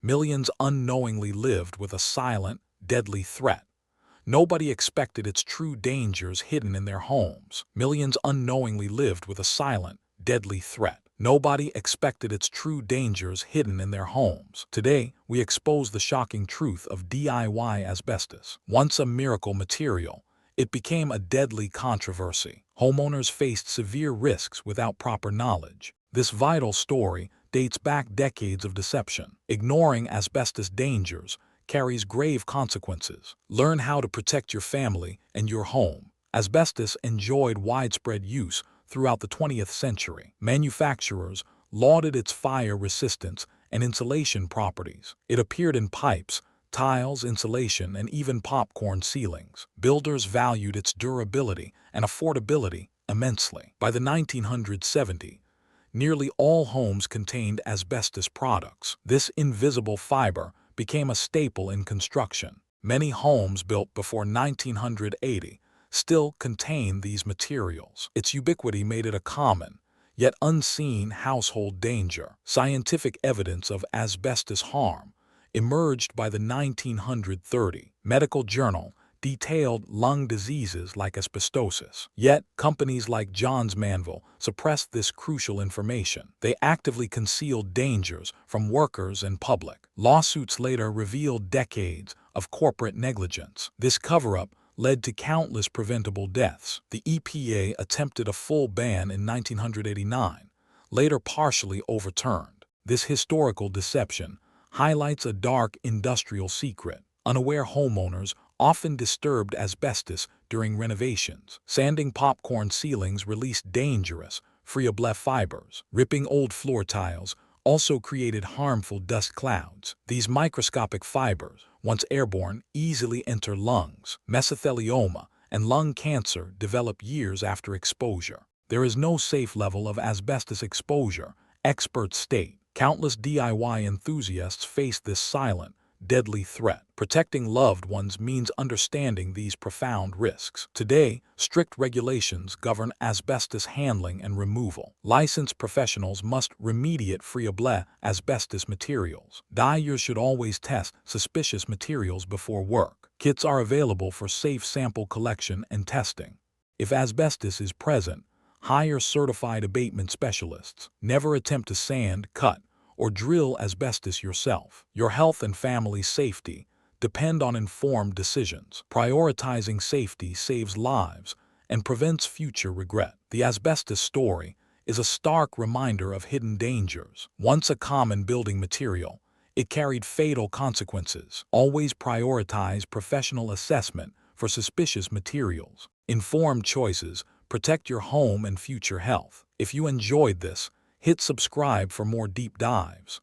millions unknowingly lived with a silent, deadly threat. Nobody expected its true dangers hidden in their homes. Millions unknowingly lived with a silent, deadly threat. Nobody expected its true dangers hidden in their homes. Today, we expose the shocking truth of DIY asbestos. Once a miracle material, it became a deadly controversy. Homeowners faced severe risks without proper knowledge. This vital story dates back decades of deception. Ignoring asbestos dangers carries grave consequences. Learn how to protect your family and your home. Asbestos enjoyed widespread use throughout the 20th century. Manufacturers lauded its fire resistance and insulation properties. It appeared in pipes, tiles, insulation, and even popcorn ceilings. Builders valued its durability and affordability immensely. By the 1970s, nearly all homes contained asbestos products. This invisible fiber became a staple in construction. Many homes built before 1980 still contain these materials. Its ubiquity made it a common, yet unseen household danger. Scientific evidence of asbestos harm emerged by the 1930 medical journal detailed lung diseases like asbestosis. Yet, companies like Johns-Manville suppressed this crucial information. They actively concealed dangers from workers and public. Lawsuits later revealed decades of corporate negligence. This cover-up led to countless preventable deaths. The EPA attempted a full ban in 1989, later partially overturned. This historical deception highlights a dark industrial secret. Unaware homeowners often disturbed asbestos during renovations. Sanding popcorn ceilings released dangerous free-of-blef fibers. Ripping old floor tiles also created harmful dust clouds. These microscopic fibers, once airborne, easily enter lungs. Mesothelioma and lung cancer develop years after exposure. There is no safe level of asbestos exposure, experts state. Countless DIY enthusiasts face this silent, deadly threat. Protecting loved ones means understanding these profound risks. Today, strict regulations govern asbestos handling and removal. Licensed professionals must remediate free-of-blef asbestos materials. Dyers should always test suspicious materials before work. Kits are available for safe sample collection and testing. If asbestos is present, hire certified abatement specialists. Never attempt to sand, cut, or drill asbestos yourself. Your health and family safety depend on informed decisions. Prioritizing safety saves lives and prevents future regret. The asbestos story is a stark reminder of hidden dangers. Once a common building material, it carried fatal consequences. Always prioritize professional assessment for suspicious materials. Informed choices protect your home and future health. If you enjoyed this, hit subscribe for more deep dives.